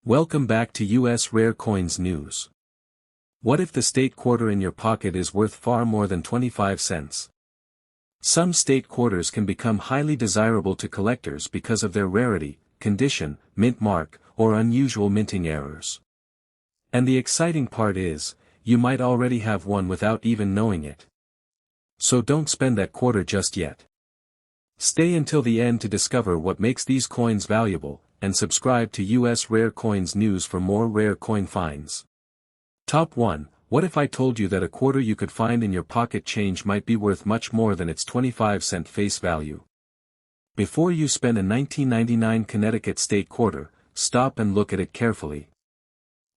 Welcome back to US Rare Coins News. What if the state quarter in your pocket is worth far more than 25 cents? Some state quarters can become highly desirable to collectors because of their rarity, condition, mint mark, or unusual minting errors. And the exciting part is, you might already have one without even knowing it. So don't spend that quarter just yet. Stay until the end to discover what makes these coins valuable, and subscribe to US Rare Coins News for more rare coin finds. Top 1. What if I told you that a quarter you could find in your pocket change might be worth much more than its 25-cent face value? Before you spend a 1999 Connecticut state quarter, stop and look at it carefully.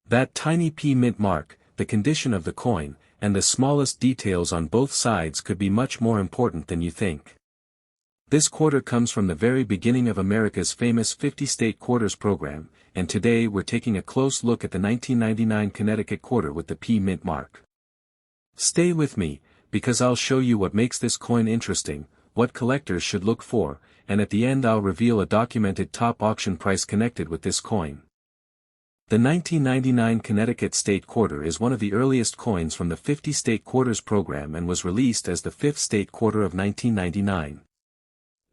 That tiny P mint mark, the condition of the coin, and the smallest details on both sides could be much more important than you think. This quarter comes from the very beginning of America's famous 50-state quarters program, and today we're taking a close look at the 1999 Connecticut quarter with the P mint mark. Stay with me, because I'll show you what makes this coin interesting, what collectors should look for, and at the end I'll reveal a documented top auction price connected with this coin. The 1999 Connecticut state quarter is one of the earliest coins from the 50-state quarters program and was released as the 5th state quarter of 1999.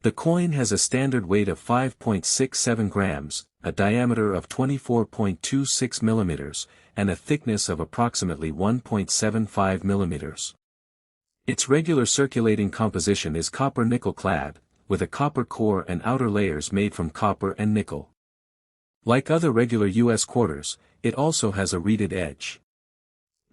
The coin has a standard weight of 5.67 grams, a diameter of 24.26 millimeters, and a thickness of approximately 1.75 millimeters. Its regular circulating composition is copper-nickel clad, with a copper core and outer layers made from copper and nickel. Like other regular U.S. quarters, it also has a reeded edge.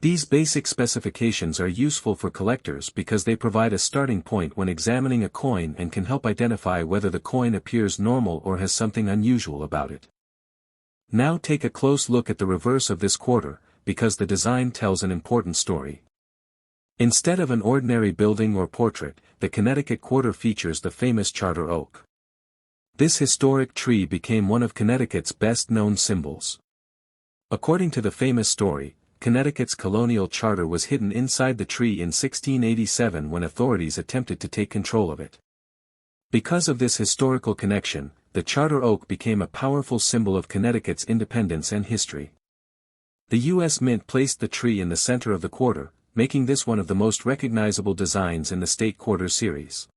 These basic specifications are useful for collectors because they provide a starting point when examining a coin and can help identify whether the coin appears normal or has something unusual about it. Now take a close look at the reverse of this quarter, because the design tells an important story. Instead of an ordinary building or portrait, the Connecticut quarter features the famous charter oak. This historic tree became one of Connecticut's best-known symbols. According to the famous story, Connecticut's colonial charter was hidden inside the tree in 1687 when authorities attempted to take control of it. Because of this historical connection, the charter oak became a powerful symbol of Connecticut's independence and history. The U.S. Mint placed the tree in the center of the quarter, making this one of the most recognizable designs in the state quarter series.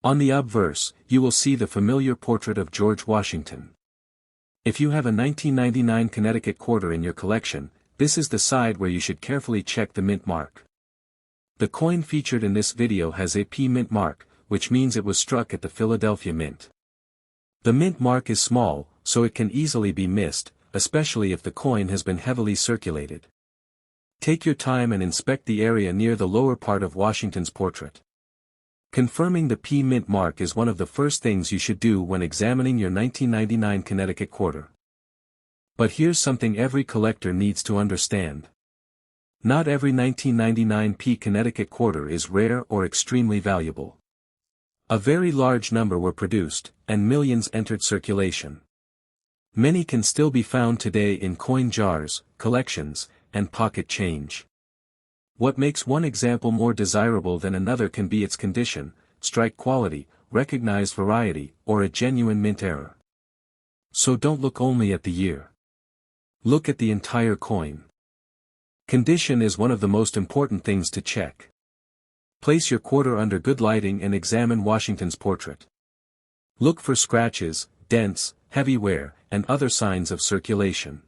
On the obverse, you will see the familiar portrait of George Washington. If you have a 1999 Connecticut quarter in your collection, this is the side where you should carefully check the mint mark. The coin featured in this video has a P mint mark, which means it was struck at the Philadelphia Mint. The mint mark is small, so it can easily be missed, especially if the coin has been heavily circulated. Take your time and inspect the area near the lower part of Washington's portrait. Confirming the P mint mark is one of the first things you should do when examining your 1999 Connecticut quarter. But here's something every collector needs to understand. Not every 1999 P Connecticut quarter is rare or extremely valuable. A very large number were produced, and millions entered circulation. Many can still be found today in coin jars, collections, and pocket change. What makes one example more desirable than another can be its condition, strike quality, recognized variety, or a genuine mint error. So don't look only at the year. Look at the entire coin. Condition is one of the most important things to check. Place your quarter under good lighting and examine Washington's portrait. Look for scratches, dents, heavy wear, and other signs of circulation.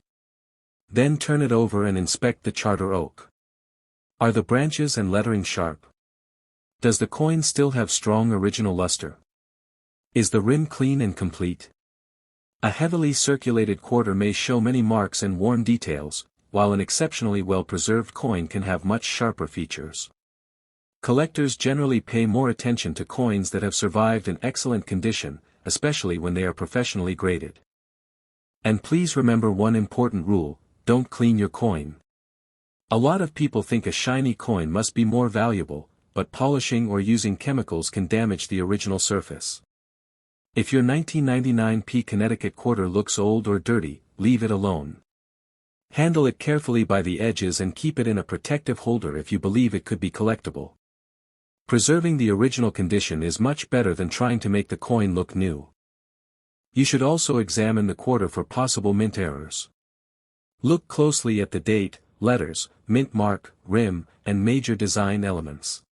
Then turn it over and inspect the charter oak. Are the branches and lettering sharp? Does the coin still have strong original luster? Is the rim clean and complete? A heavily circulated quarter may show many marks and worn details, while an exceptionally well-preserved coin can have much sharper features. Collectors generally pay more attention to coins that have survived in excellent condition, especially when they are professionally graded. And please remember one important rule: don't clean your coin. A lot of people think a shiny coin must be more valuable, but polishing or using chemicals can damage the original surface. If your 1999 P Connecticut quarter looks old or dirty, leave it alone. Handle it carefully by the edges and keep it in a protective holder if you believe it could be collectible. Preserving the original condition is much better than trying to make the coin look new. You should also examine the quarter for possible mint errors. Look closely at the date, letters, mint mark, rim, and major design elements.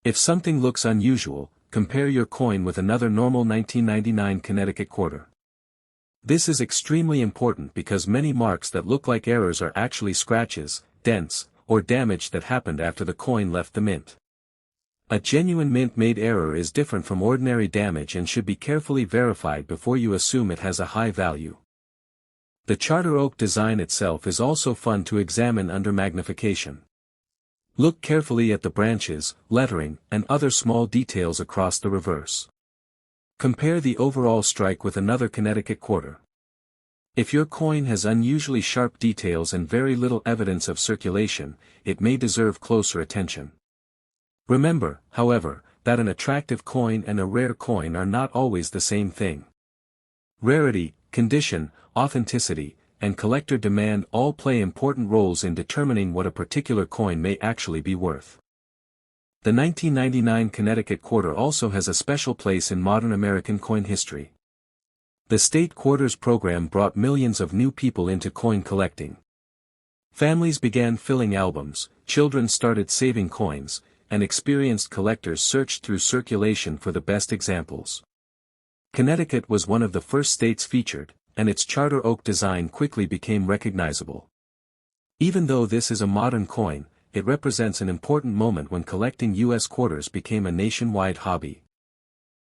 If something looks unusual, compare your coin with another normal 1999 Connecticut quarter. This is extremely important because many marks that look like errors are actually scratches, dents, or damage that happened after the coin left the mint. A genuine mint-made error is different from ordinary damage and should be carefully verified before you assume it has a high value. The charter oak design itself is also fun to examine under magnification. Look carefully at the branches, lettering, and other small details across the reverse. Compare the overall strike with another Connecticut quarter. If your coin has unusually sharp details and very little evidence of circulation, it may deserve closer attention. Remember, however, that an attractive coin and a rare coin are not always the same thing. Rarity, condition, authenticity, and collector demand all play important roles in determining what a particular coin may actually be worth. The 1999 Connecticut quarter also has a special place in modern American coin history. The state quarters program brought millions of new people into coin collecting. Families began filling albums, children started saving coins, and experienced collectors searched through circulation for the best examples. Connecticut was one of the first states featured, and its charter oak design quickly became recognizable. Even though this is a modern coin, it represents an important moment when collecting U.S. quarters became a nationwide hobby.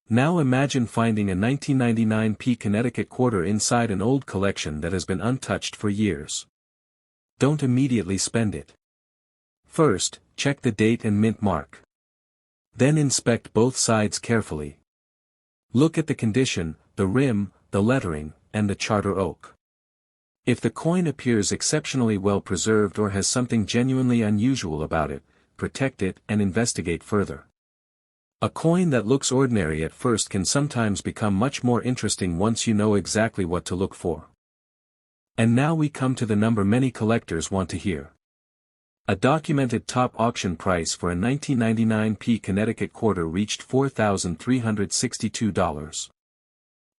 Now imagine finding a 1999 Connecticut quarter inside an old collection that has been untouched for years. Don't immediately spend it. First, check the date and mint mark. Then inspect both sides carefully. Look at the condition, the rim, the lettering, and the charter oak. If the coin appears exceptionally well preserved or has something genuinely unusual about it, protect it and investigate further. A coin that looks ordinary at first can sometimes become much more interesting once you know exactly what to look for. And now we come to the number many collectors want to hear. A documented top auction price for a 1999 Connecticut quarter reached $4,362.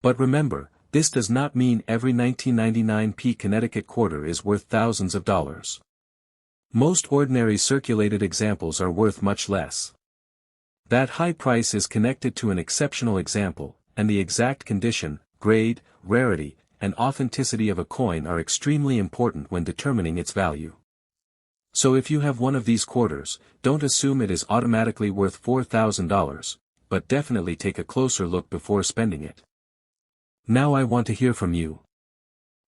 But remember, this does not mean every 1999 Connecticut quarter is worth thousands of dollars. Most ordinary circulated examples are worth much less. That high price is connected to an exceptional example, and the exact condition, grade, rarity, and authenticity of a coin are extremely important when determining its value. So if you have one of these quarters, don't assume it is automatically worth $4,000, but definitely take a closer look before spending it. Now I want to hear from you.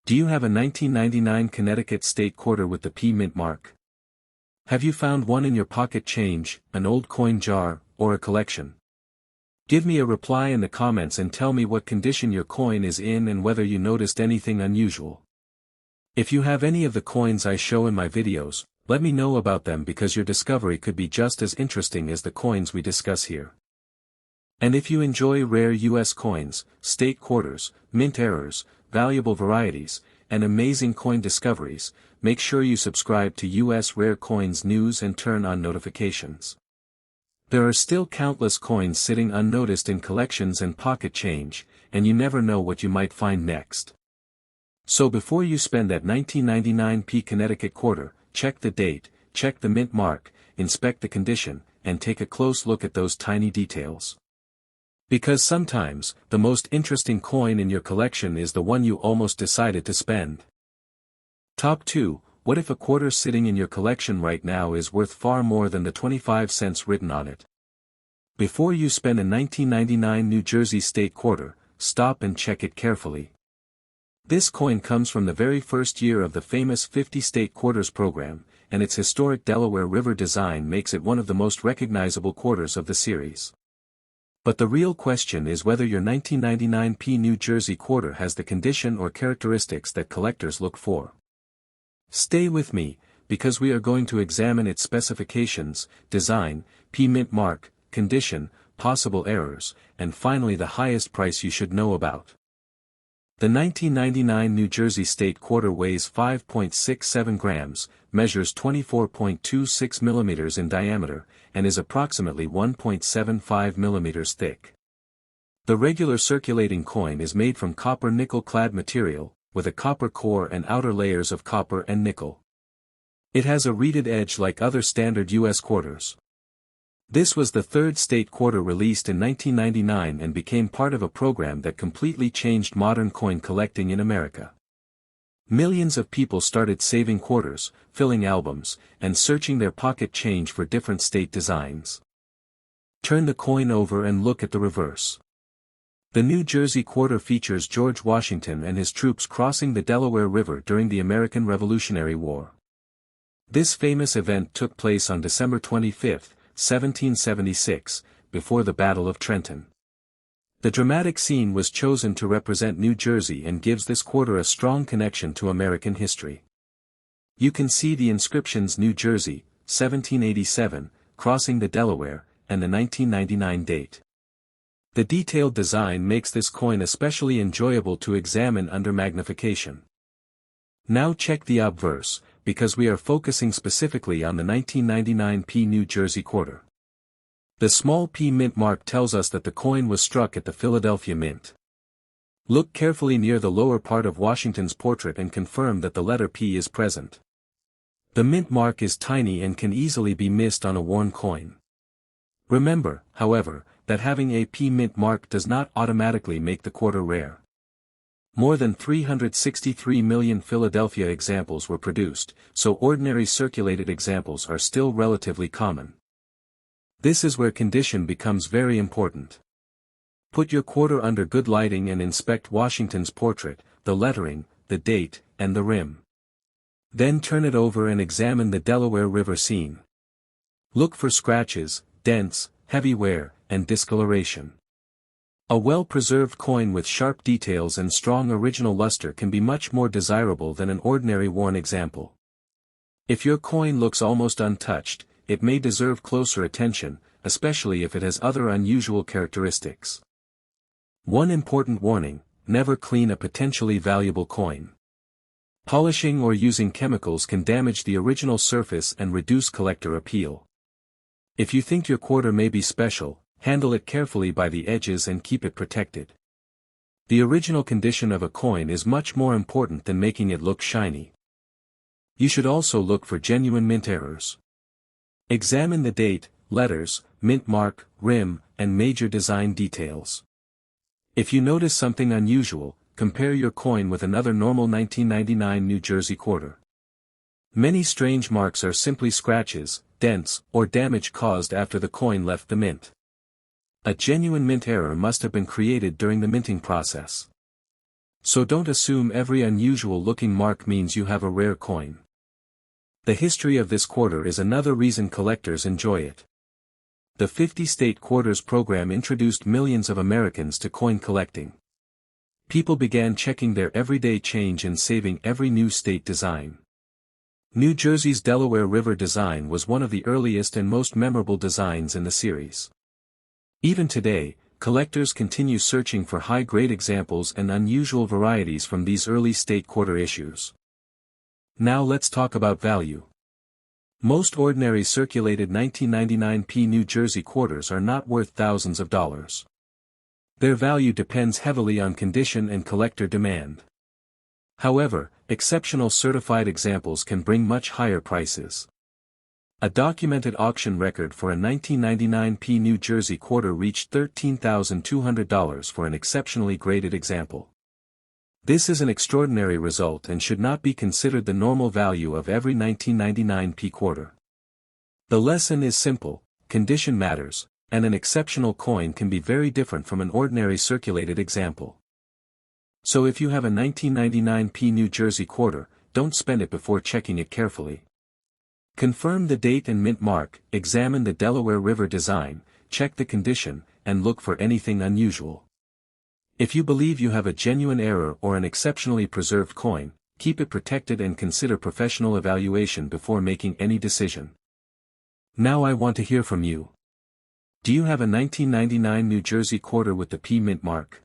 Do you have a 1999 Connecticut state quarter with the P mint mark? Have you found one in your pocket change, an old coin jar, or a collection? Give me a reply in the comments and tell me what condition your coin is in and whether you noticed anything unusual. If you have any of the coins I show in my videos, let me know about them because your discovery could be just as interesting as the coins we discuss here. And if you enjoy rare U.S. coins, state quarters, mint errors, valuable varieties, and amazing coin discoveries, make sure you subscribe to U.S. Rare Coins News and turn on notifications. There are still countless coins sitting unnoticed in collections and pocket change, and you never know what you might find next. So before you spend that 1999 Connecticut quarter, check the date, check the mint mark, inspect the condition, and take a close look at those tiny details. Because sometimes, the most interesting coin in your collection is the one you almost decided to spend. Top 2. What if a quarter sitting in your collection right now is worth far more than the 25 cents written on it? Before you spend a 1999 New Jersey state quarter, stop and check it carefully. This coin comes from the very first year of the famous 50 state quarters program, and its historic Delaware River design makes it one of the most recognizable quarters of the series. But the real question is whether your 1999 New Jersey quarter has the condition or characteristics that collectors look for. Stay with me, because we are going to examine its specifications, design, mint mark, condition, possible errors, and finally the highest price you should know about. The 1999 New Jersey state quarter weighs 5.67 grams, measures 24.26 millimeters in diameter, and is approximately 1.75 millimeters thick. The regular circulating coin is made from copper-nickel clad material, with a copper core and outer layers of copper and nickel. It has a reeded edge like other standard U.S. quarters. This was the third state quarter released in 1999 and became part of a program that completely changed modern coin collecting in America. Millions of people started saving quarters, filling albums, and searching their pocket change for different state designs. Turn the coin over and look at the reverse. The New Jersey quarter features George Washington and his troops crossing the Delaware River during the American Revolutionary War. This famous event took place on December 25, 1776, before the Battle of Trenton. The dramatic scene was chosen to represent New Jersey and gives this quarter a strong connection to American history. You can see the inscriptions New Jersey, 1787, crossing the Delaware, and the 1999 date. The detailed design makes this coin especially enjoyable to examine under magnification. Now check the obverse, because we are focusing specifically on the 1999 P New Jersey quarter. The small P mint mark tells us that the coin was struck at the Philadelphia Mint. Look carefully near the lower part of Washington's portrait and confirm that the letter P is present. The mint mark is tiny and can easily be missed on a worn coin. Remember, however, that having a P mint mark does not automatically make the quarter rare. More than 363 million Philadelphia examples were produced, so ordinary circulated examples are still relatively common. This is where condition becomes very important. Put your quarter under good lighting and inspect Washington's portrait, the lettering, the date, and the rim. Then turn it over and examine the Delaware River scene. Look for scratches, dents, heavy wear, and discoloration. A well-preserved coin with sharp details and strong original luster can be much more desirable than an ordinary worn example. If your coin looks almost untouched, it may deserve closer attention, especially if it has other unusual characteristics. One important warning: never clean a potentially valuable coin. Polishing or using chemicals can damage the original surface and reduce collector appeal. If you think your quarter may be special, handle it carefully by the edges and keep it protected. The original condition of a coin is much more important than making it look shiny. You should also look for genuine mint errors. Examine the date, letters, mint mark, rim, and major design details. If you notice something unusual, compare your coin with another normal 1999 New Jersey quarter. Many strange marks are simply scratches, dents, or damage caused after the coin left the mint. A genuine mint error must have been created during the minting process. So don't assume every unusual-looking mark means you have a rare coin. The history of this quarter is another reason collectors enjoy it. The 50-state quarters program introduced millions of Americans to coin collecting. People began checking their everyday change and saving every new state design. New Jersey's Delaware River design was one of the earliest and most memorable designs in the series. Even today, collectors continue searching for high-grade examples and unusual varieties from these early state quarter issues. Now let's talk about value. Most ordinary circulated 1999 P New Jersey quarters are not worth thousands of dollars. Their value depends heavily on condition and collector demand. However, exceptional certified examples can bring much higher prices. A documented auction record for a 1999 P New Jersey quarter reached $13,200 for an exceptionally graded example. This is an extraordinary result and should not be considered the normal value of every 1999 P quarter. The lesson is simple: condition matters, and an exceptional coin can be very different from an ordinary circulated example. So if you have a 1999 P New Jersey quarter, don't spend it before checking it carefully. Confirm the date and mint mark, examine the Delaware River design, check the condition, and look for anything unusual. If you believe you have a genuine error or an exceptionally preserved coin, keep it protected and consider professional evaluation before making any decision. Now I want to hear from you. Do you have a 1999 New Jersey quarter with the P mint mark?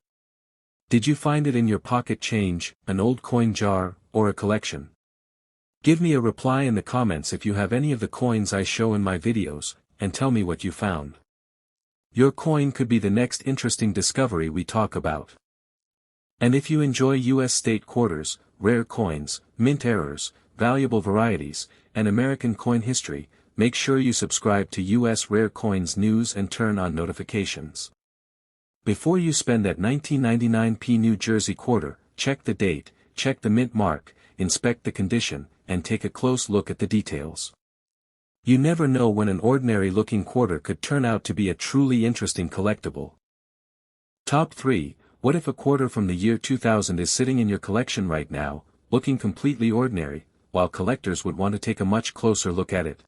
Did you find it in your pocket change, an old coin jar, or a collection? Give me a reply in the comments if you have any of the coins I show in my videos, and tell me what you found. Your coin could be the next interesting discovery we talk about. And if you enjoy U.S. state quarters, rare coins, mint errors, valuable varieties, and American coin history, make sure you subscribe to U.S. Rare Coins News and turn on notifications. Before you spend that 1999 New Jersey quarter, check the date, check the mint mark, inspect the condition, and take a close look at the details. You never know when an ordinary-looking quarter could turn out to be a truly interesting collectible. Top 3. What if a quarter from the year 2000 is sitting in your collection right now, looking completely ordinary, while collectors would want to take a much closer look at it?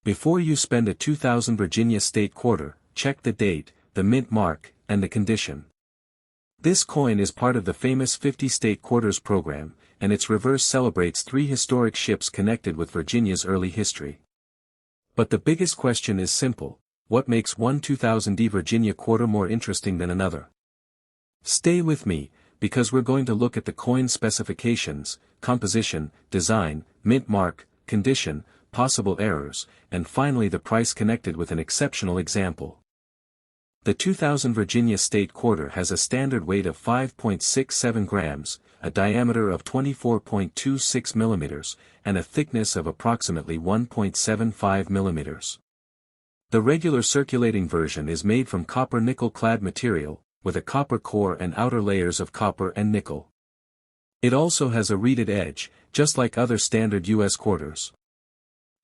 Before you spend a 2000 Virginia state quarter, check the date, the mint mark, and the condition. This coin is part of the famous 50 state quarters program, and its reverse celebrates 3 historic ships connected with Virginia's early history. But the biggest question is simple: what makes one 2000 Virginia quarter more interesting than another? Stay with me, because we're going to look at the coin specifications, composition, design, mint mark, condition, possible errors, and finally the price connected with an exceptional example. The 2000 Virginia state quarter has a standard weight of 5.67 grams, a diameter of 24.26 millimeters, and a thickness of approximately 1.75 millimeters. The regular circulating version is made from copper nickel-clad material, with a copper core and outer layers of copper and nickel. It also has a reeded edge, just like other standard U.S. quarters.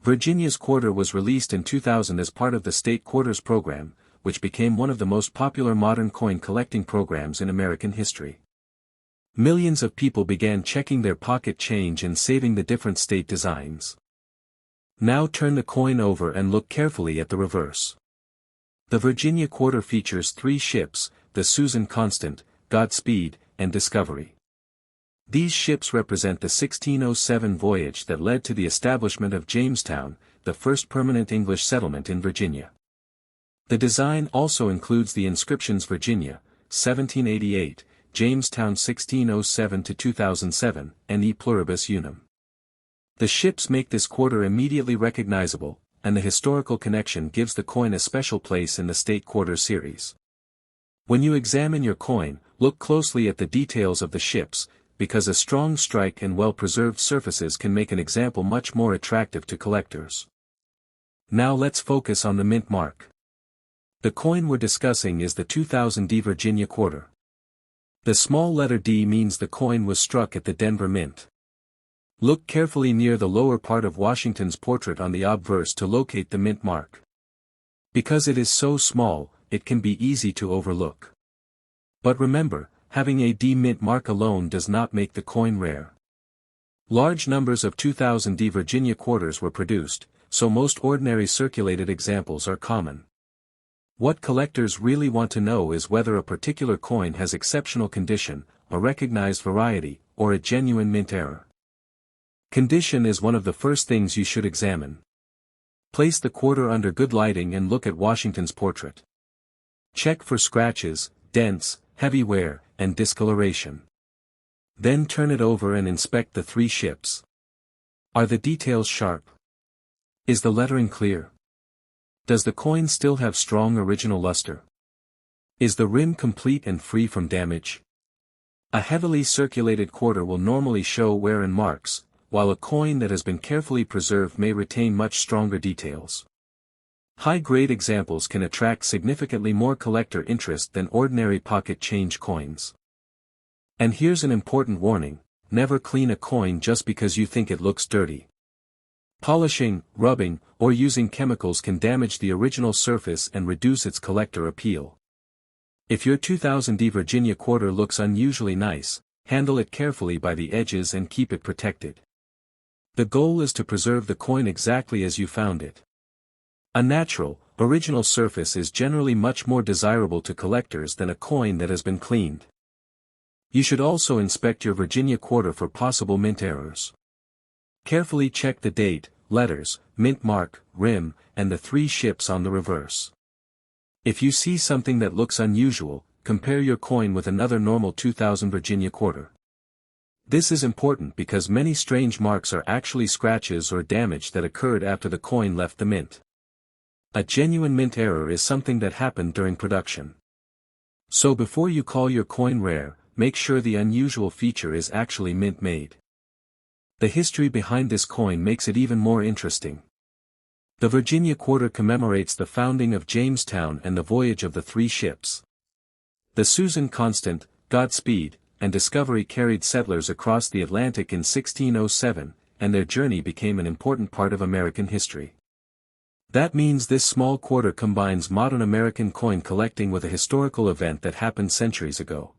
Virginia's quarter was released in 2000 as part of the state quarters program, which became one of the most popular modern coin collecting programs in American history. Millions of people began checking their pocket change and saving the different state designs. Now turn the coin over and look carefully at the reverse. The Virginia quarter features 3 ships, the Susan Constant, Godspeed, and Discovery. These ships represent the 1607 voyage that led to the establishment of Jamestown, the first permanent English settlement in Virginia. The design also includes the inscriptions Virginia, 1788, Jamestown 1607-2007, and E Pluribus Unum. The ships make this quarter immediately recognizable, and the historical connection gives the coin a special place in the state quarter series. When you examine your coin, look closely at the details of the ships, because a strong strike and well-preserved surfaces can make an example much more attractive to collectors. Now let's focus on the mint mark. The coin we're discussing is the 2000 Virginia quarter. The small letter D means the coin was struck at the Denver Mint. Look carefully near the lower part of Washington's portrait on the obverse to locate the mint mark. Because it is so small, it can be easy to overlook. But remember, having a D mint mark alone does not make the coin rare. Large numbers of 2000 Virginia quarters were produced, so most ordinary circulated examples are common. What collectors really want to know is whether a particular coin has exceptional condition, a recognized variety, or a genuine mint error. Condition is one of the first things you should examine. Place the quarter under good lighting and look at Washington's portrait. Check for scratches, dents, heavy wear, and discoloration. Then turn it over and inspect the 3 ships. Are the details sharp? Is the lettering clear? Does the coin still have strong original luster? Is the rim complete and free from damage? A heavily circulated quarter will normally show wear and marks, while a coin that has been carefully preserved may retain much stronger details. High-grade examples can attract significantly more collector interest than ordinary pocket change coins. And here's an important warning: never clean a coin just because you think it looks dirty. Polishing, rubbing, or using chemicals can damage the original surface and reduce its collector appeal. If your 2000 Virginia quarter looks unusually nice, handle it carefully by the edges and keep it protected. The goal is to preserve the coin exactly as you found it. A natural, original surface is generally much more desirable to collectors than a coin that has been cleaned. You should also inspect your Virginia quarter for possible mint errors. Carefully check the date, letters, mint mark, rim, and the 3 ships on the reverse. If you see something that looks unusual, compare your coin with another normal 2000 Virginia quarter. This is important because many strange marks are actually scratches or damage that occurred after the coin left the mint. A genuine mint error is something that happened during production. So before you call your coin rare, make sure the unusual feature is actually mint-made. The history behind this coin makes it even more interesting. The Virginia quarter commemorates the founding of Jamestown and the voyage of the three ships. The Susan Constant, Godspeed, and Discovery carried settlers across the Atlantic in 1607, and their journey became an important part of American history. That means this small quarter combines modern American coin collecting with a historical event that happened centuries ago.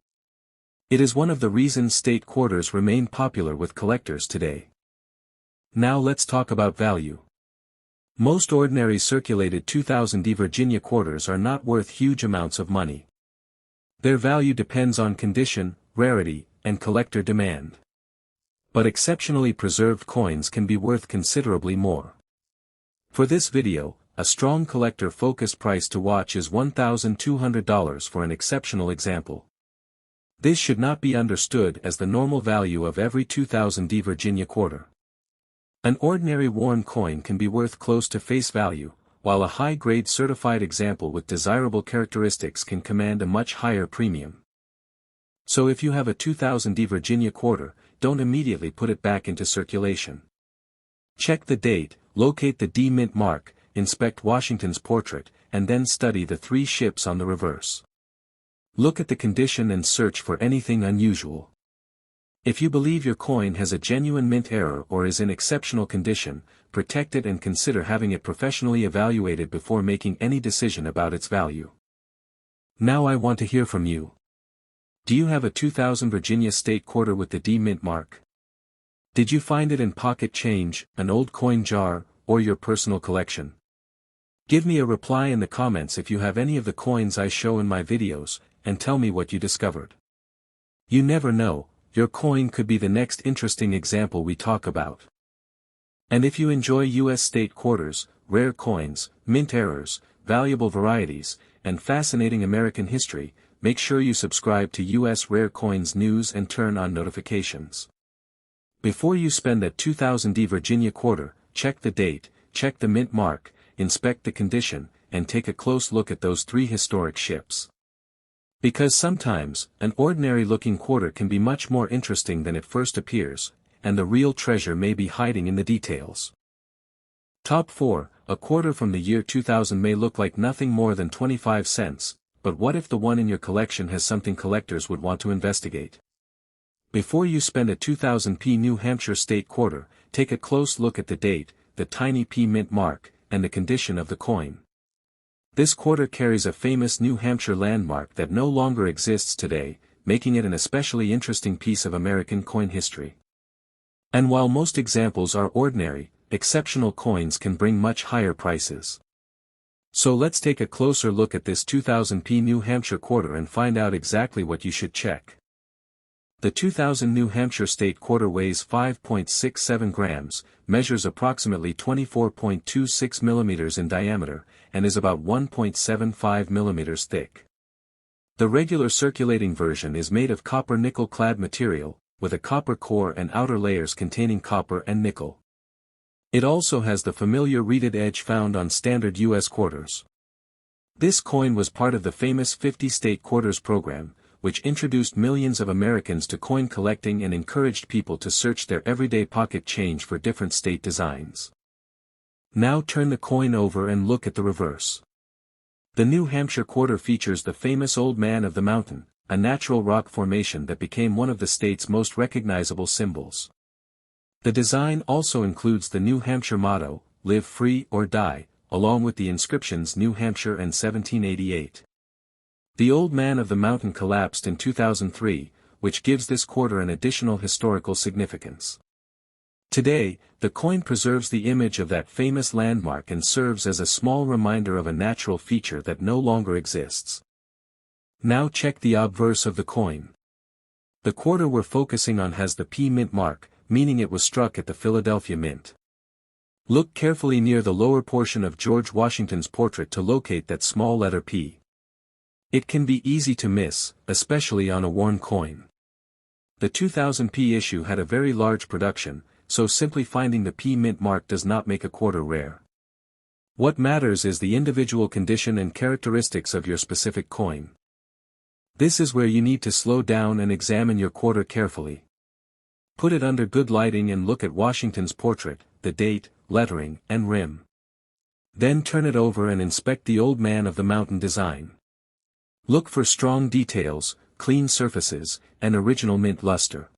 It is one of the reasons state quarters remain popular with collectors today. Now let's talk about value. Most ordinary circulated 2000D Virginia quarters are not worth huge amounts of money. Their value depends on condition, rarity, and collector demand. But exceptionally preserved coins can be worth considerably more. For this video, a strong collector-focused price to watch is $1,200 for an exceptional example. This should not be understood as the normal value of every 2000D Virginia quarter. An ordinary worn coin can be worth close to face value, while a high-grade certified example with desirable characteristics can command a much higher premium. So if you have a 2000D Virginia quarter, don't immediately put it back into circulation. Check the date, locate the D mint mark, inspect Washington's portrait, and then study the three ships on the reverse. Look at the condition and search for anything unusual. If you believe your coin has a genuine mint error or is in exceptional condition, protect it and consider having it professionally evaluated before making any decision about its value. Now I want to hear from you. Do you have a 2000 Virginia state quarter with the D mint mark? Did you find it in pocket change, an old coin jar, or your personal collection? Give me a reply in the comments if you have any of the coins I show in my videos, and tell me what you discovered. You never know, your coin could be the next interesting example we talk about. And if you enjoy US state quarters, rare coins, mint errors, valuable varieties, and fascinating American history, make sure you subscribe to US Rare Coins News and turn on notifications. Before you spend that 2000D Virginia quarter, check the date, check the mint mark, inspect the condition, and take a close look at those three historic ships. Because sometimes, an ordinary-looking quarter can be much more interesting than it first appears, and the real treasure may be hiding in the details. Top 4, a quarter from the year 2000 may look like nothing more than 25 cents, but what if the one in your collection has something collectors would want to investigate? Before you spend a 2000p New Hampshire state quarter, take a close look at the date, the tiny P mint mark, and the condition of the coin. This quarter carries a famous New Hampshire landmark that no longer exists today, making it an especially interesting piece of American coin history. And while most examples are ordinary, exceptional coins can bring much higher prices. So let's take a closer look at this 2000p New Hampshire quarter and find out exactly what you should check. The 2000 New Hampshire state quarter weighs 5.67 grams, measures approximately 24.26 millimeters in diameter, and is about 1.75 millimeters thick. The regular circulating version is made of copper nickel-clad material, with a copper core and outer layers containing copper and nickel. It also has the familiar reeded edge found on standard U.S. quarters. This coin was part of the famous 50 state quarters program, which introduced millions of Americans to coin collecting and encouraged people to search their everyday pocket change for different state designs. Now turn the coin over and look at the reverse. The New Hampshire quarter features the famous Old Man of the Mountain, a natural rock formation that became one of the state's most recognizable symbols. The design also includes the New Hampshire motto, "Live Free or Die," along with the inscriptions New Hampshire and 1788. The Old Man of the Mountain collapsed in 2003, which gives this quarter an additional historical significance. Today, the coin preserves the image of that famous landmark and serves as a small reminder of a natural feature that no longer exists. Now check the obverse of the coin. The quarter we're focusing on has the P mint mark, meaning it was struck at the Philadelphia Mint. Look carefully near the lower portion of George Washington's portrait to locate that small letter P. It can be easy to miss, especially on a worn coin. The 2000p issue had a very large production, so simply finding the P mint mark does not make a quarter rare. What matters is the individual condition and characteristics of your specific coin. This is where you need to slow down and examine your quarter carefully. Put it under good lighting and look at Washington's portrait, the date, lettering, and rim. Then turn it over and inspect the old man of the mountain design. Look for strong details, clean surfaces, and original mint luster.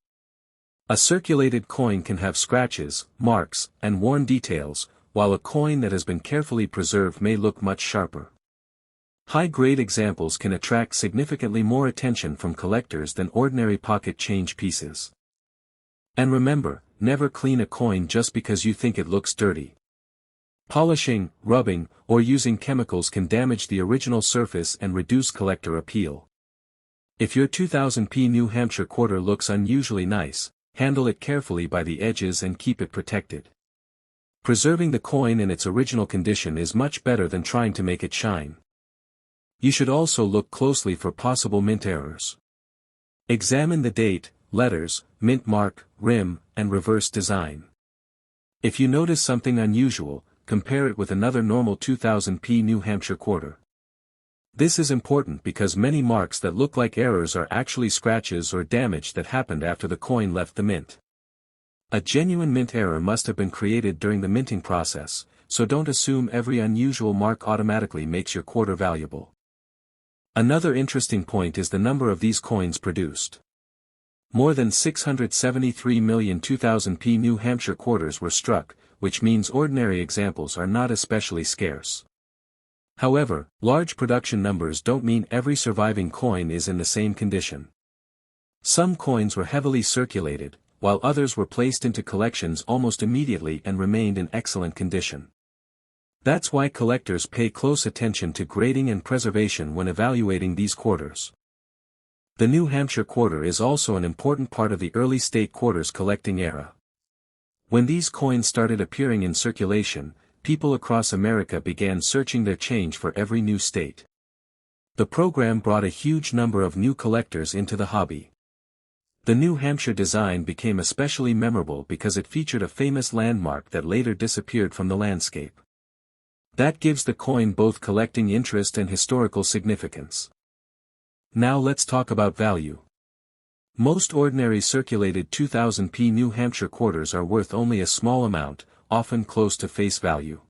A circulated coin can have scratches, marks, and worn details, while a coin that has been carefully preserved may look much sharper. High-grade examples can attract significantly more attention from collectors than ordinary pocket change pieces. And remember, never clean a coin just because you think it looks dirty. Polishing, rubbing, or using chemicals can damage the original surface and reduce collector appeal. If your 2000p New Hampshire quarter looks unusually nice, handle it carefully by the edges and keep it protected. Preserving the coin in its original condition is much better than trying to make it shine. You should also look closely for possible mint errors. Examine the date, letters, mint mark, rim, and reverse design. If you notice something unusual, compare it with another normal 2000p New Hampshire quarter. This is important because many marks that look like errors are actually scratches or damage that happened after the coin left the mint. A genuine mint error must have been created during the minting process, so don't assume every unusual mark automatically makes your quarter valuable. Another interesting point is the number of these coins produced. More than 673 million 2000p New Hampshire quarters were struck, which means ordinary examples are not especially scarce. However, large production numbers don't mean every surviving coin is in the same condition. Some coins were heavily circulated, while others were placed into collections almost immediately and remained in excellent condition. That's why collectors pay close attention to grading and preservation when evaluating these quarters. The New Hampshire quarter is also an important part of the early state quarters collecting era. When these coins started appearing in circulation, people across America began searching their change for every new state. The program brought a huge number of new collectors into the hobby. The New Hampshire design became especially memorable because it featured a famous landmark that later disappeared from the landscape. That gives the coin both collecting interest and historical significance. Now let's talk about value. Most ordinary circulated 2000p New Hampshire quarters are worth only a small amount, often close to face value.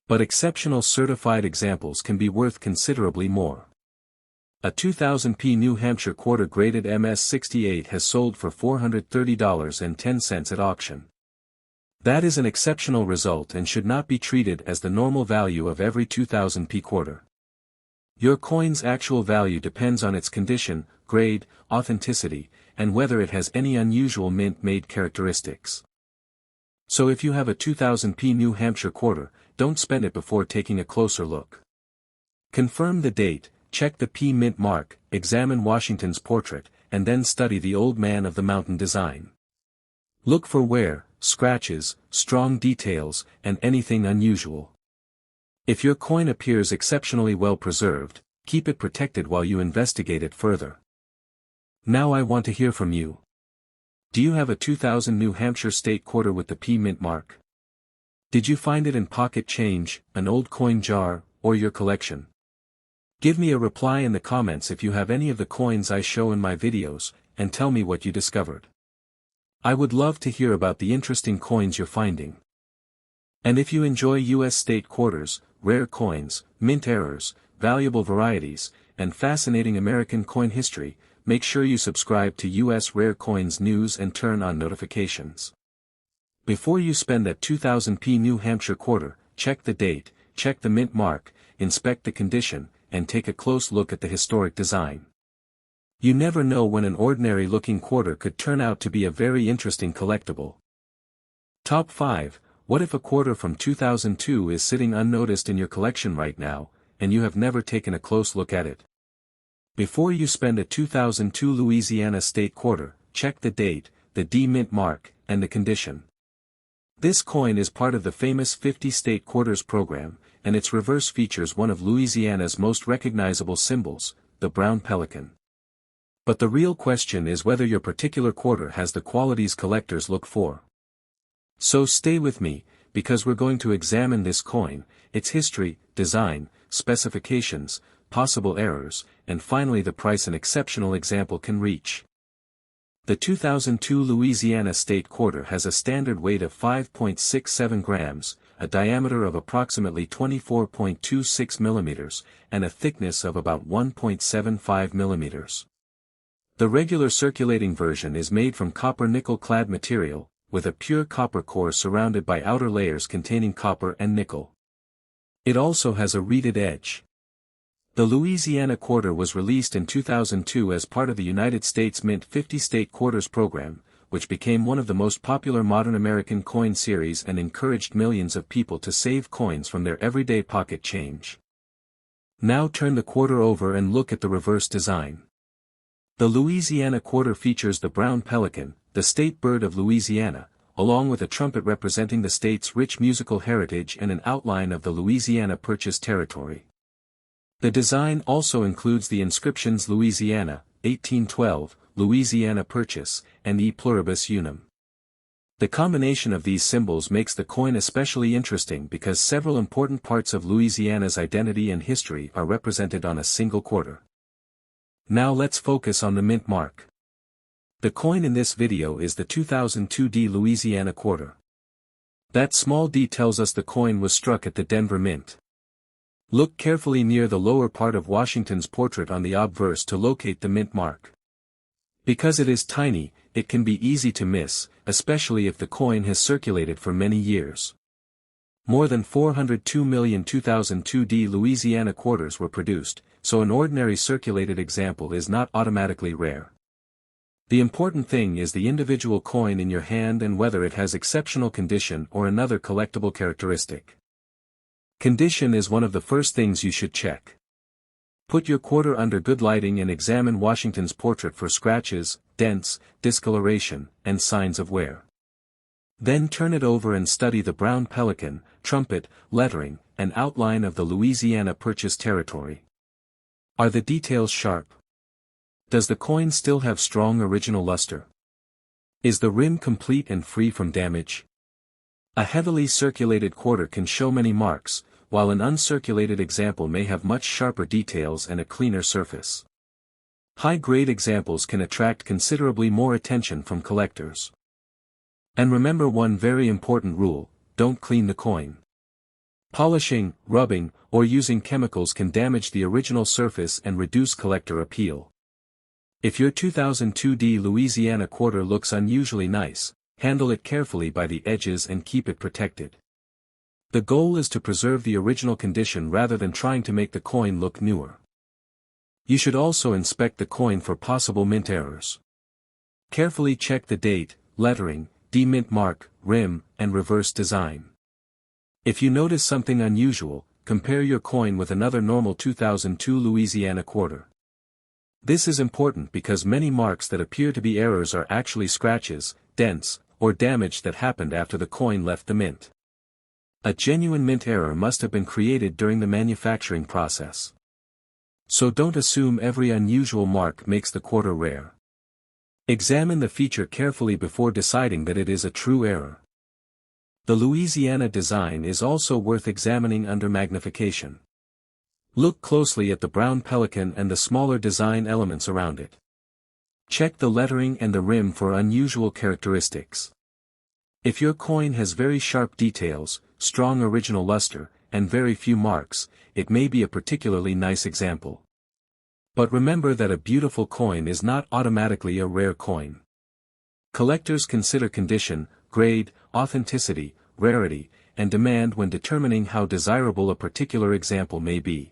But exceptional certified examples can be worth considerably more. A 2000p New Hampshire quarter graded MS-68 has sold for $430.10 at auction. That is an exceptional result and should not be treated as the normal value of every 2000p quarter. Your coin's actual value depends on its condition, grade, authenticity, and whether it has any unusual mint-made characteristics. So if you have a 2000p New Hampshire quarter, don't spend it before taking a closer look. Confirm the date, check the P mint mark, examine Washington's portrait, and then study the old man of the mountain design. Look for wear, scratches, strong details, and anything unusual. If your coin appears exceptionally well preserved, keep it protected while you investigate it further. Now I want to hear from you. Do you have a 2000 New Hampshire state quarter with the P mint mark? Did you find it in pocket change, an old coin jar, or your collection? Give me a reply in the comments if you have any of the coins I show in my videos, and tell me what you discovered. I would love to hear about the interesting coins you're finding. And if you enjoy US state quarters, rare coins, mint errors, valuable varieties, and fascinating American coin history, make sure you subscribe to US Rare Coins News and turn on notifications. Before you spend that 2000p New Hampshire quarter, check the date, check the mint mark, inspect the condition, and take a close look at the historic design. You never know when an ordinary-looking quarter could turn out to be a very interesting collectible. Top 5. What if a quarter from 2002 is sitting unnoticed in your collection right now, and you have never taken a close look at it? Before you spend a 2002 Louisiana state quarter, check the date, the D mint mark, and the condition. This coin is part of the famous 50 state quarters program, and its reverse features one of Louisiana's most recognizable symbols, the brown pelican. But the real question is whether your particular quarter has the qualities collectors look for. So stay with me, because we're going to examine this coin, its history, design, specifications, possible errors, and finally the price an exceptional example can reach. The 2002 Louisiana State Quarter has a standard weight of 5.67 grams, a diameter of approximately 24.26 millimeters, and a thickness of about 1.75 millimeters. The regular circulating version is made from copper-nickel clad material, with a pure copper core surrounded by outer layers containing copper and nickel. It also has a reeded edge. The Louisiana Quarter was released in 2002 as part of the United States Mint 50 State Quarters program, which became one of the most popular modern American coin series and encouraged millions of people to save coins from their everyday pocket change. Now turn the quarter over and look at the reverse design. The Louisiana Quarter features the brown pelican, the state bird of Louisiana, along with a trumpet representing the state's rich musical heritage and an outline of the Louisiana Purchase territory. The design also includes the inscriptions Louisiana, 1812, Louisiana Purchase, and E Pluribus Unum. The combination of these symbols makes the coin especially interesting because several important parts of Louisiana's identity and history are represented on a single quarter. Now let's focus on the mint mark. The coin in this video is the 2002 Louisiana Quarter. That small D tells us the coin was struck at the Denver Mint. Look carefully near the lower part of Washington's portrait on the obverse to locate the mint mark. Because it is tiny, it can be easy to miss, especially if the coin has circulated for many years. More than 402 million 2002 Louisiana quarters were produced, so an ordinary circulated example is not automatically rare. The important thing is the individual coin in your hand and whether it has exceptional condition or another collectible characteristic. Condition is one of the first things you should check. Put your quarter under good lighting and examine Washington's portrait for scratches, dents, discoloration, and signs of wear. Then turn it over and study the brown pelican, trumpet, lettering, and outline of the Louisiana Purchase territory. Are the details sharp? Does the coin still have strong original luster? Is the rim complete and free from damage? A heavily circulated quarter can show many marks, while an uncirculated example may have much sharper details and a cleaner surface. High-grade examples can attract considerably more attention from collectors. And remember one very important rule: don't clean the coin. Polishing, rubbing, or using chemicals can damage the original surface and reduce collector appeal. If your 2002 Louisiana quarter looks unusually nice, handle it carefully by the edges and keep it protected. The goal is to preserve the original condition rather than trying to make the coin look newer. You should also inspect the coin for possible mint errors. Carefully check the date, lettering, mint mark, rim, and reverse design. If you notice something unusual, compare your coin with another normal 2002 Louisiana quarter. This is important because many marks that appear to be errors are actually scratches, dents, or damage that happened after the coin left the mint. A genuine mint error must have been created during the manufacturing process. So don't assume every unusual mark makes the quarter rare. Examine the feature carefully before deciding that it is a true error. The Louisiana design is also worth examining under magnification. Look closely at the brown pelican and the smaller design elements around it. Check the lettering and the rim for unusual characteristics. If your coin has very sharp details, strong original luster, and very few marks, it may be a particularly nice example. But remember that a beautiful coin is not automatically a rare coin. Collectors consider condition, grade, authenticity, rarity, and demand when determining how desirable a particular example may be.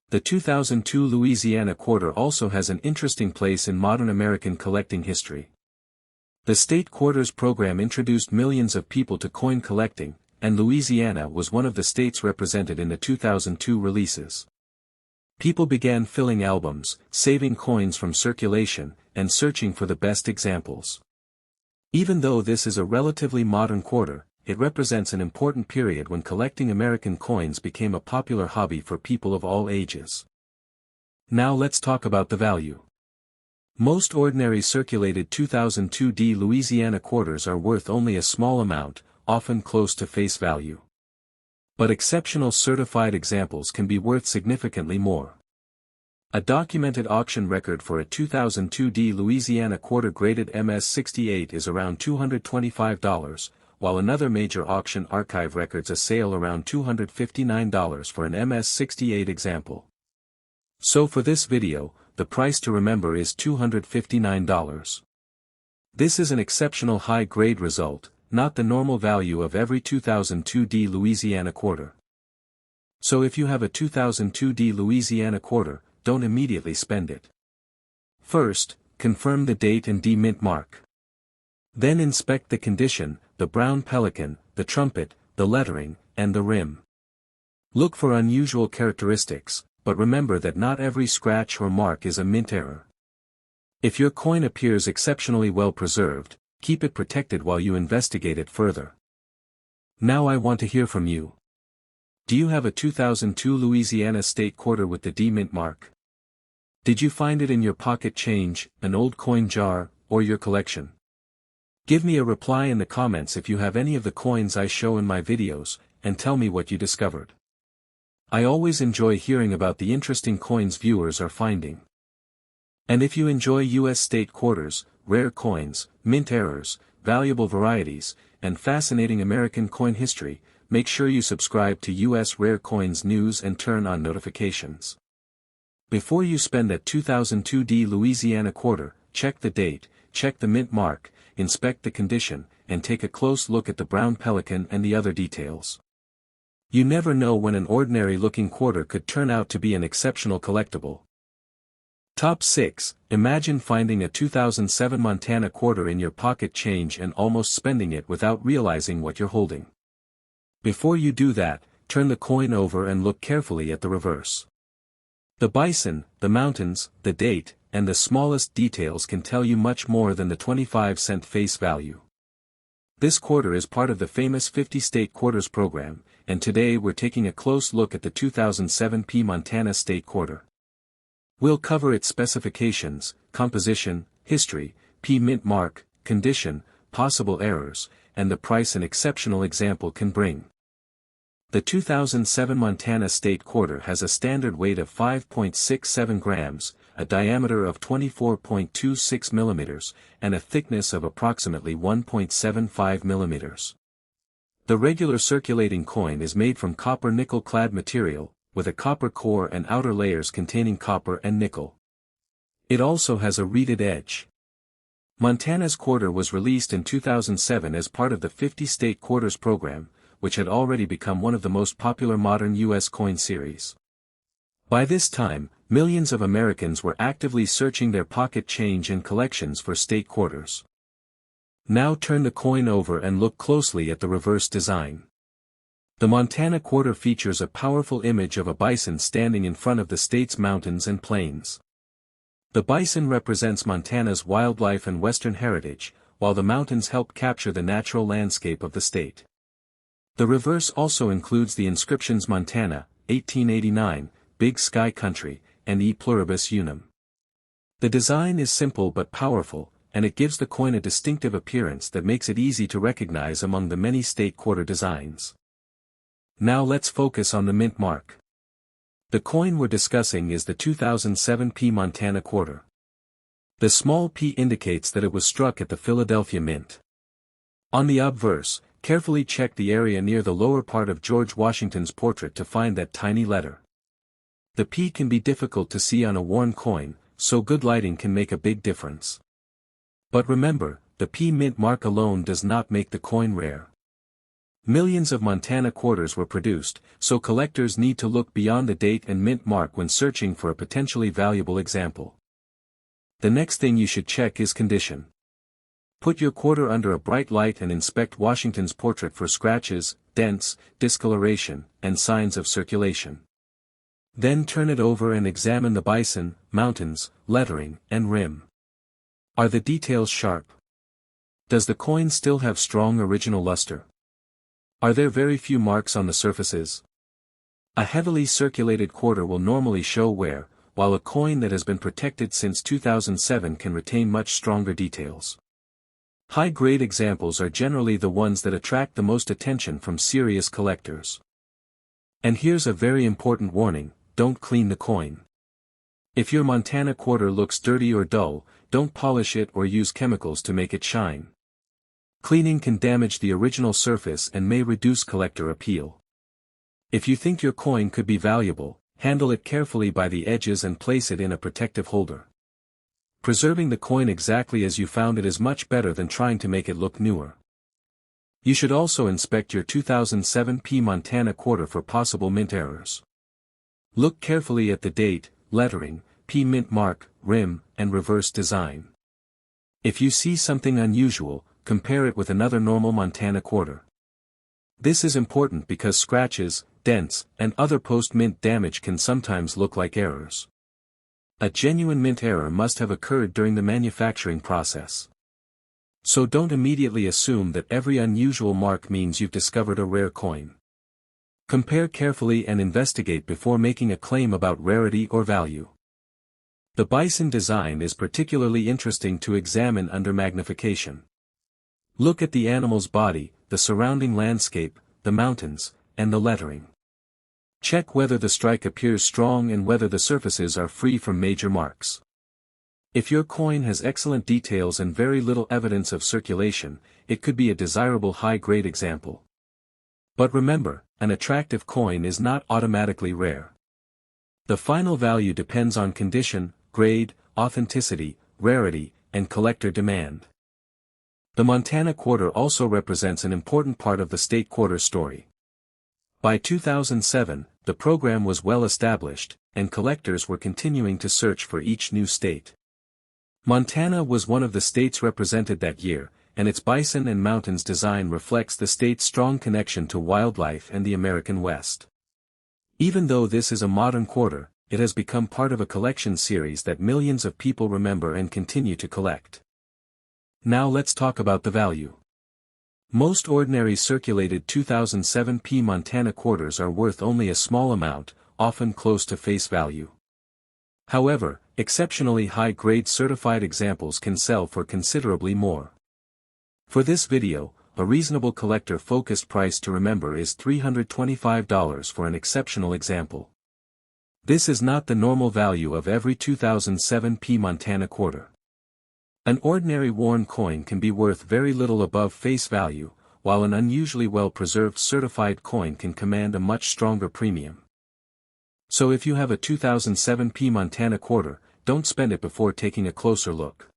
The 2002 Louisiana quarter also has an interesting place in modern American collecting history. The state quarters program introduced millions of people to coin collecting, and Louisiana was one of the states represented in the 2002 releases. People began filling albums, saving coins from circulation, and searching for the best examples. Even though this is a relatively modern quarter, it represents an important period when collecting American coins became a popular hobby for people of all ages. Now let's talk about the value. Most ordinary circulated 2002 Louisiana quarters are worth only a small amount, often close to face value. But exceptional certified examples can be worth significantly more. A documented auction record for a 2002 Louisiana quarter graded MS-68 is around $225, while another major auction archive records a sale around $259 for an MS-68 example. So for this video, the price to remember is $259. This is an exceptional high-grade result, not the normal value of every 2002 Louisiana quarter. So if you have a 2002 Louisiana quarter, don't immediately spend it. First, confirm the date and mint mark. Then inspect the condition, the brown pelican, the trumpet, the lettering, and the rim. Look for unusual characteristics, but remember that not every scratch or mark is a mint error. If your coin appears exceptionally well preserved, keep it protected while you investigate it further. Now I want to hear from you. Do you have a 2002 Louisiana state quarter with the mint mark? Did you find it in your pocket change, an old coin jar, or your collection? Give me a reply in the comments if you have any of the coins I show in my videos, and tell me what you discovered. I always enjoy hearing about the interesting coins viewers are finding. And if you enjoy US state quarters, rare coins, mint errors, valuable varieties, and fascinating American coin history, make sure you subscribe to US Rare Coins News and turn on notifications. Before you spend that 2002 Louisiana quarter, check the date, check the mint mark, inspect the condition, and take a close look at the brown pelican and the other details. You never know when an ordinary-looking quarter could turn out to be an exceptional collectible. Top 6. Imagine finding a 2007 Montana quarter in your pocket change and almost spending it without realizing what you're holding. Before you do that, turn the coin over and look carefully at the reverse. The bison, the mountains, the date, and the smallest details can tell you much more than the 25-cent face value. This quarter is part of the famous 50-state quarters program, and today we're taking a close look at the 2007 Montana state quarter. We'll cover its specifications, composition, history, mint mark, condition, possible errors, and the price an exceptional example can bring. The 2007 Montana state quarter has a standard weight of 5.67 grams, a diameter of 24.26 millimeters, and a thickness of approximately 1.75 millimeters. The regular circulating coin is made from copper nickel-clad material, with a copper core and outer layers containing copper and nickel. It also has a reeded edge. Montana's quarter was released in 2007 as part of the 50-state quarters program, which had already become one of the most popular modern U.S. coin series. By this time, millions of Americans were actively searching their pocket change and collections for state quarters. Now turn the coin over and look closely at the reverse design. The Montana quarter features a powerful image of a bison standing in front of the state's mountains and plains. The bison represents Montana's wildlife and western heritage, while the mountains help capture the natural landscape of the state. The reverse also includes the inscriptions Montana, 1889, Big Sky Country, and E Pluribus Unum. The design is simple but powerful, and it gives the coin a distinctive appearance that makes it easy to recognize among the many state quarter designs. Now let's focus on the mint mark. The coin we're discussing is the 2007 Montana quarter. The small p indicates that it was struck at the Philadelphia Mint. On the obverse, carefully check the area near the lower part of George Washington's portrait to find that tiny letter. The P can be difficult to see on a worn coin, so good lighting can make a big difference. But remember, the P mint mark alone does not make the coin rare. Millions of Montana quarters were produced, so collectors need to look beyond the date and mint mark when searching for a potentially valuable example. The next thing you should check is condition. Put your quarter under a bright light and inspect Washington's portrait for scratches, dents, discoloration, and signs of circulation. Then turn it over and examine the bison, mountains, lettering, and rim. Are the details sharp? Does the coin still have strong original luster? Are there very few marks on the surfaces? A heavily circulated quarter will normally show wear, while a coin that has been protected since 2007 can retain much stronger details. High-grade examples are generally the ones that attract the most attention from serious collectors. And here's a very important warning: don't clean the coin. If your Montana quarter looks dirty or dull, don't polish it or use chemicals to make it shine. Cleaning can damage the original surface and may reduce collector appeal. If you think your coin could be valuable, handle it carefully by the edges and place it in a protective holder. Preserving the coin exactly as you found it is much better than trying to make it look newer. You should also inspect your 2007 Montana quarter for possible mint errors. Look carefully at the date, lettering, mint mark, rim, and reverse design. If you see something unusual, compare it with another normal Montana quarter. This is important because scratches, dents, and other post-mint damage can sometimes look like errors. A genuine mint error must have occurred during the manufacturing process. So don't immediately assume that every unusual mark means you've discovered a rare coin. Compare carefully and investigate before making a claim about rarity or value. The bison design is particularly interesting to examine under magnification. Look at the animal's body, the surrounding landscape, the mountains, and the lettering. Check whether the strike appears strong and whether the surfaces are free from major marks. If your coin has excellent details and very little evidence of circulation, it could be a desirable high-grade example. But remember, an attractive coin is not automatically rare. The final value depends on condition, grade, authenticity, rarity, and collector demand. The Montana quarter also represents an important part of the state quarter story. By 2007, the program was well established, and collectors were continuing to search for each new state. Montana was one of the states represented that year, and its bison and mountains design reflects the state's strong connection to wildlife and the American West. Even though this is a modern quarter, it has become part of a collection series that millions of people remember and continue to collect. Now let's talk about the value. Most ordinary circulated 2007 Montana quarters are worth only a small amount, often close to face value. However, exceptionally high-grade certified examples can sell for considerably more. For this video, a reasonable collector-focused price to remember is $325 for an exceptional example. This is not the normal value of every 2007 Montana quarter. An ordinary worn coin can be worth very little above face value, while an unusually well-preserved certified coin can command a much stronger premium. So if you have a 2007 Montana quarter, don't spend it before taking a closer look.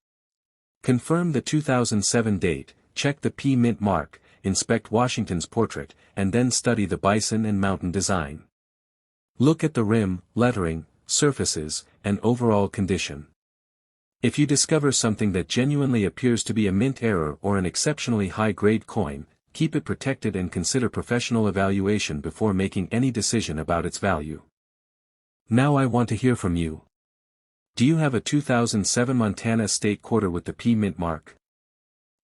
Confirm the 2007 date, check the mint mark, inspect Washington's portrait, and then study the bison and mountain design. Look at the rim, lettering, surfaces, and overall condition. If you discover something that genuinely appears to be a mint error or an exceptionally high-grade coin, keep it protected and consider professional evaluation before making any decision about its value. Now I want to hear from you. Do you have a 2007 Montana state quarter with the mint mark?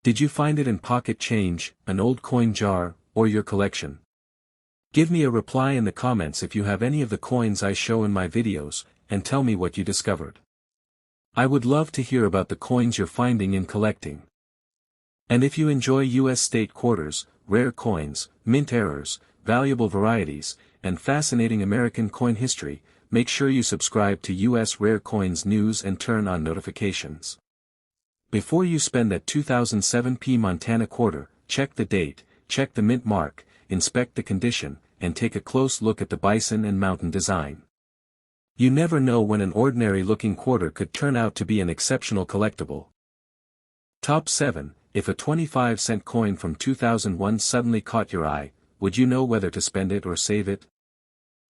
Did you find it in pocket change, an old coin jar, or your collection? Give me a reply in the comments if you have any of the coins I show in my videos, and tell me what you discovered. I would love to hear about the coins you're finding in collecting. And if you enjoy U.S. state quarters, rare coins, mint errors, valuable varieties, and fascinating American coin history, make sure you subscribe to U.S. Rare Coins News and turn on notifications. Before you spend that 2007 Montana quarter, check the date, check the mint mark, inspect the condition, and take a close look at the bison and mountain design. You never know when an ordinary-looking quarter could turn out to be an exceptional collectible. Top 7. If a 25-cent coin from 2001 suddenly caught your eye, would you know whether to spend it or save it?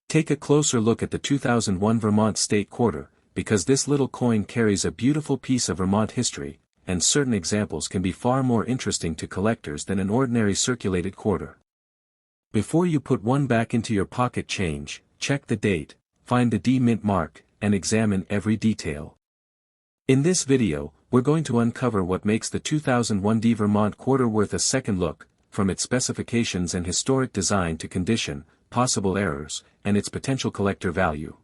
Take a closer look at the 2001 Vermont State Quarter, because this little coin carries a beautiful piece of Vermont history, and certain examples can be far more interesting to collectors than an ordinary circulated quarter. Before you put one back into your pocket change, check the date, find the mint mark, and examine every detail. In this video, we're going to uncover what makes the 2001 Vermont quarter worth a second look, from its specifications and historic design to condition, possible errors, and its potential collector value.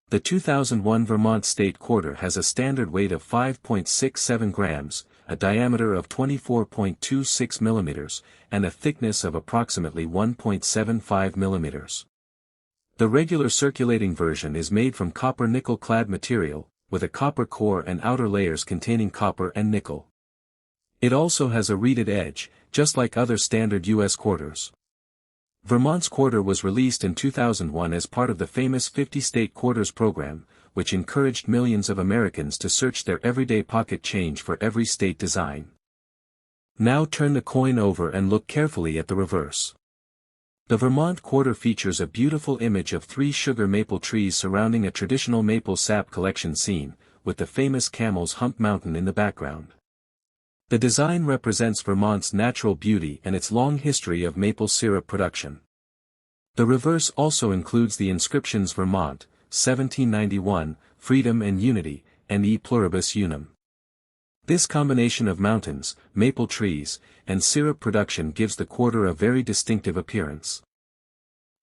The 2001 Vermont State Quarter has a standard weight of 5.67 grams, a diameter of 24.26 mm, and a thickness of approximately 1.75 mm. The regular circulating version is made from copper-nickel clad material, with a copper core and outer layers containing copper and nickel. It also has a reeded edge, just like other standard U.S. quarters. Vermont's quarter was released in 2001 as part of the famous 50-state quarters program, which encouraged millions of Americans to search their everyday pocket change for every state design. Now turn the coin over and look carefully at the reverse. The Vermont quarter features a beautiful image of 3 sugar maple trees surrounding a traditional maple sap collection scene, with the famous Camel's Hump Mountain in the background. The design represents Vermont's natural beauty and its long history of maple syrup production. The reverse also includes the inscriptions Vermont, 1791, Freedom and Unity, and E Pluribus Unum. This combination of mountains, maple trees, and syrup production gives the quarter a very distinctive appearance.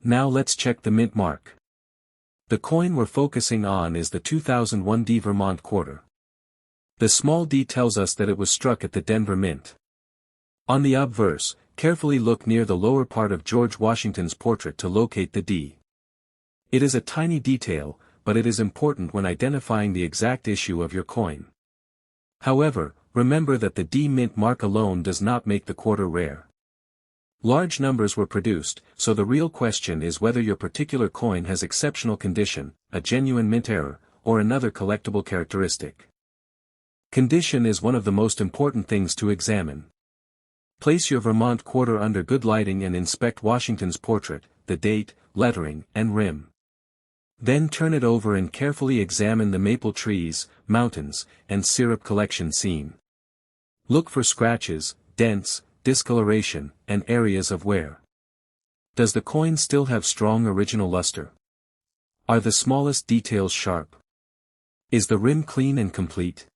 Now let's check the mint mark. The coin we're focusing on is the 2001 D Vermont quarter. The small d tells us that it was struck at the Denver Mint. On the obverse, carefully look near the lower part of George Washington's portrait to locate the D. It is a tiny detail, but it is important when identifying the exact issue of your coin. However, remember that the D mint mark alone does not make the quarter rare. Large numbers were produced, so the real question is whether your particular coin has exceptional condition, a genuine mint error, or another collectible characteristic. Condition is one of the most important things to examine. Place your Vermont quarter under good lighting and inspect Washington's portrait, the date, lettering, and rim. Then turn it over and carefully examine the maple trees, mountains, and syrup collection scene. Look for scratches, dents, discoloration, and areas of wear. Does the coin still have strong original luster? Are the smallest details sharp? Is the rim clean and complete?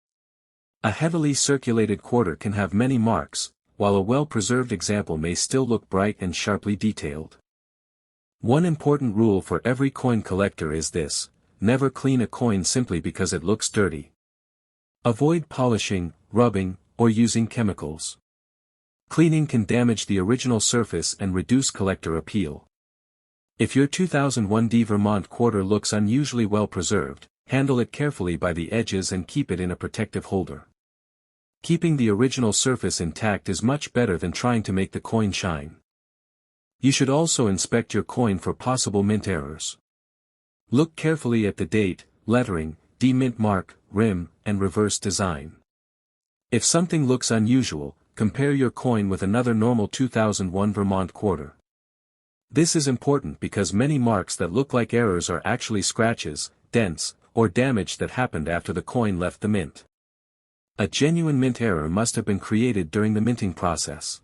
A heavily circulated quarter can have many marks, while a well-preserved example may still look bright and sharply detailed. One important rule for every coin collector is this: never clean a coin simply because it looks dirty. Avoid polishing, rubbing, or using chemicals. Cleaning can damage the original surface and reduce collector appeal. If your 2001 D Vermont quarter looks unusually well preserved, handle it carefully by the edges and keep it in a protective holder. Keeping the original surface intact is much better than trying to make the coin shine. You should also inspect your coin for possible mint errors. Look carefully at the date, lettering, D mint mark, rim, and reverse design. If something looks unusual, compare your coin with another normal 2001 Vermont quarter. This is important because many marks that look like errors are actually scratches, dents, or damage that happened after the coin left the mint. A genuine mint error must have been created during the minting process.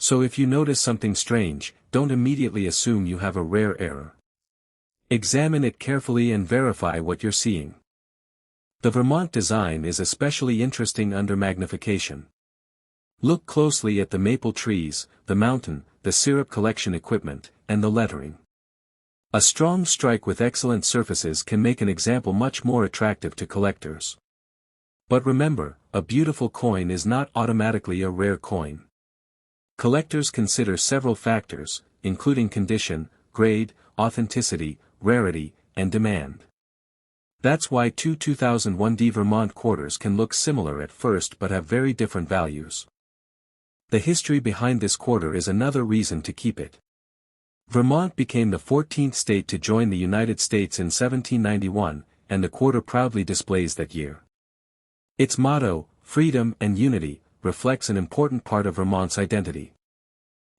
So if you notice something strange, don't immediately assume you have a rare error. Examine it carefully and verify what you're seeing. The Vermont design is especially interesting under magnification. Look closely at the maple trees, the mountain, the syrup collection equipment, and the lettering. A strong strike with excellent surfaces can make an example much more attractive to collectors. But remember, a beautiful coin is not automatically a rare coin. Collectors consider several factors, including condition, grade, authenticity, rarity, and demand. That's why two 2001 D Vermont quarters can look similar at first but have very different values. The history behind this quarter is another reason to keep it. Vermont became the 14th state to join the United States in 1791, and the quarter proudly displays that year. Its motto, Freedom and Unity, reflects an important part of Vermont's identity.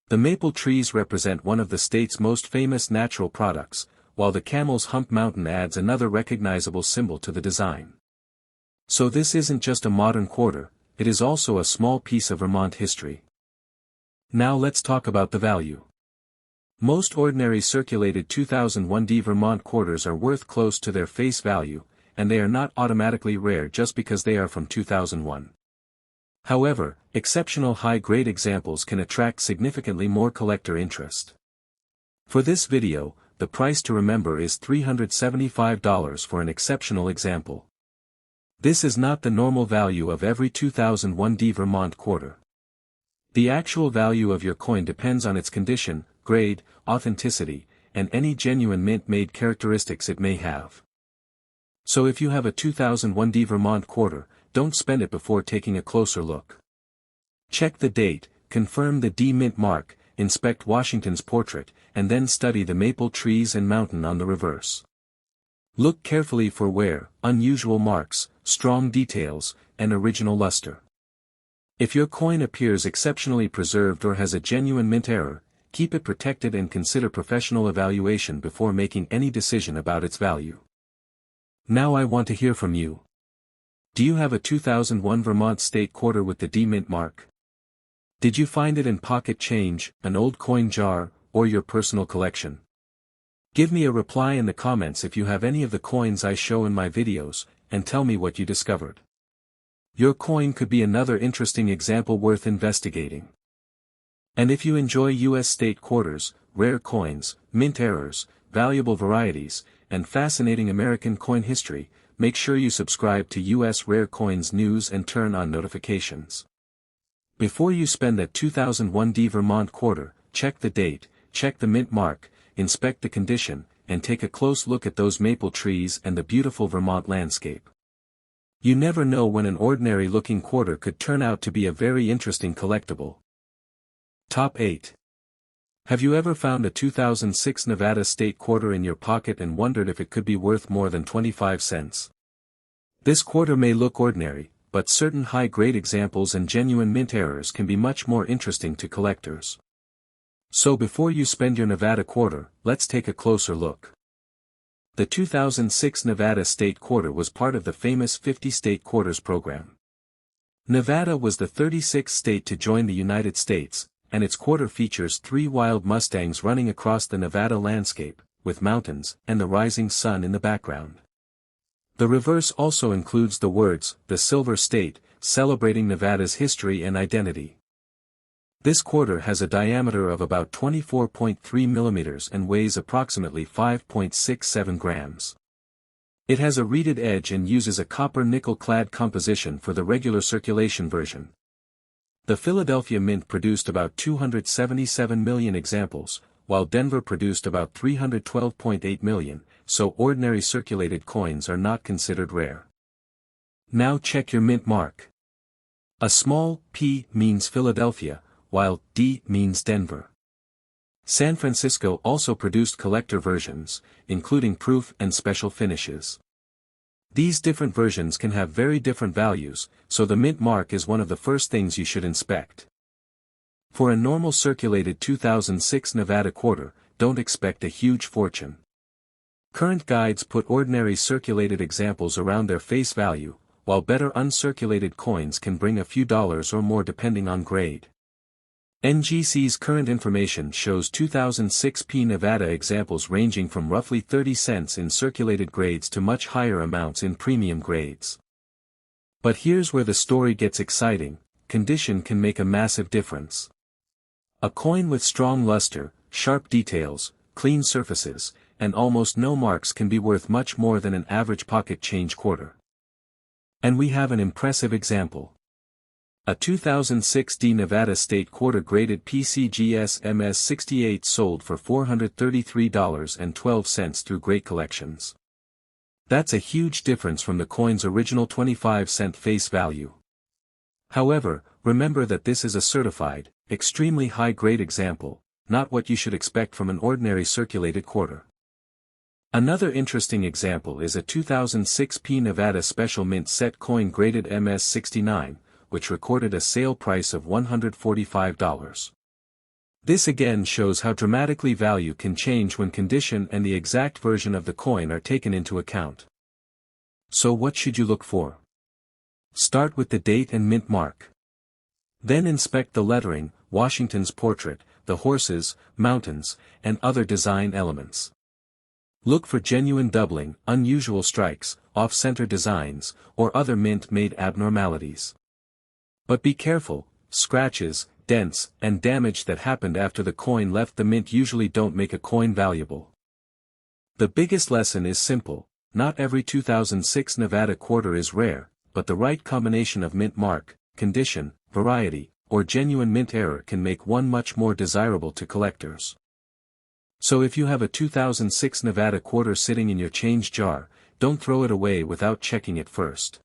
The maple trees represent one of the state's most famous natural products, while the Camel's Hump Mountain adds another recognizable symbol to the design. So this isn't just a modern quarter, it is also a small piece of Vermont history. Now let's talk about the value. Most ordinary circulated 2001 D Vermont quarters are worth close to their face value, and they are not automatically rare just because they are from 2001. However, exceptional high-grade examples can attract significantly more collector interest. For this video, the price to remember is $375 for an exceptional example. This is not the normal value of every 2001 Vermont quarter. The actual value of your coin depends on its condition, grade, authenticity, and any genuine mint-made characteristics it may have. So if you have a 2001 Vermont quarter, don't spend it before taking a closer look. Check the date, confirm the D mint mark, inspect Washington's portrait, and then study the maple trees and mountain on the reverse. Look carefully for wear, unusual marks, strong details, and original luster. If your coin appears exceptionally preserved or has a genuine mint error, keep it protected and consider professional evaluation before making any decision about its value. Now I want to hear from you. Do you have a 2001 Vermont state quarter with the D mint mark? Did you find it in pocket change, an old coin jar, or your personal collection? Give me a reply in the comments if you have any of the coins I show in my videos, and tell me what you discovered. Your coin could be another interesting example worth investigating. And if you enjoy U.S. state quarters, rare coins, mint errors, valuable varieties, and fascinating American coin history, make sure you subscribe to U.S. Rare Coins News and turn on notifications. Before you spend that 2001 Vermont quarter, check the date, check the mint mark, inspect the condition, and take a close look at those maple trees and the beautiful Vermont landscape. You never know when an ordinary-looking quarter could turn out to be a very interesting collectible. Top 8. Have you ever found a 2006 Nevada state quarter in your pocket and wondered if it could be worth more than 25 cents? This quarter may look ordinary, but certain high-grade examples and genuine mint errors can be much more interesting to collectors. So before you spend your Nevada quarter, let's take a closer look. The 2006 Nevada state quarter was part of the famous 50 state quarters program. Nevada was the 36th state to join the United States, and its quarter features 3 wild Mustangs running across the Nevada landscape, with mountains and the rising sun in the background. The reverse also includes the words, "The Silver State," celebrating Nevada's history and identity. This quarter has a diameter of about 24.3 millimeters and weighs approximately 5.67 grams. It has a reeded edge and uses a copper nickel-clad composition for the regular circulation version. The Philadelphia Mint produced about 277 million examples, while Denver produced about 312.8 million, so ordinary circulated coins are not considered rare. Now check your mint mark. A small p means Philadelphia, while D means Denver. San Francisco also produced collector versions, including proof and special finishes. These different versions can have very different values, so the mint mark is one of the first things you should inspect. For a normal circulated 2006 Nevada quarter, don't expect a huge fortune. Current guides put ordinary circulated examples around their face value, while better uncirculated coins can bring a few dollars or more depending on grade. NGC's current information shows 2006 P Nevada examples ranging from roughly 30 cents in circulated grades to much higher amounts in premium grades. But here's where the story gets exciting: condition can make a massive difference. A coin with strong luster, sharp details, clean surfaces, and almost no marks can be worth much more than an average pocket change quarter. And we have an impressive example. A 2006 D Nevada state quarter graded PCGS MS68 sold for $433.12 through Great Collections. That's a huge difference from the coin's original 25-cent face value. However, remember that this is a certified, extremely high-grade example, not what you should expect from an ordinary circulated quarter. Another interesting example is a 2006 P Nevada Special Mint Set coin graded MS69, which recorded a sale price of $145. This again shows how dramatically value can change when condition and the exact version of the coin are taken into account. So what should you look for? Start with the date and mint mark. Then inspect the lettering, Washington's portrait, the horses, mountains, and other design elements. Look for genuine doubling, unusual strikes, off-center designs, or other mint-made abnormalities. But be careful, scratches, dents, and damage that happened after the coin left the mint usually don't make a coin valuable. The biggest lesson is simple: not every 2006 Nevada quarter is rare, but the right combination of mint mark, condition, variety, or genuine mint error can make one much more desirable to collectors. So if you have a 2006 Nevada quarter sitting in your change jar, don't throw it away without checking it first.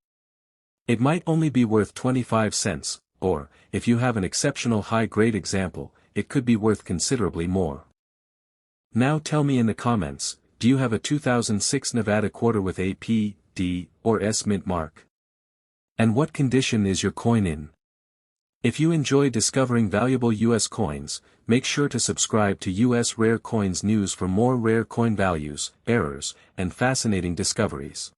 It might only be worth 25 cents, or, if you have an exceptional high-grade example, it could be worth considerably more. Now tell me in the comments, do you have a 2006 Nevada quarter with a P, D, or S mint mark? And what condition is your coin in? If you enjoy discovering valuable U.S. coins, make sure to subscribe to U.S. Rare Coins News for more rare coin values, errors, and fascinating discoveries.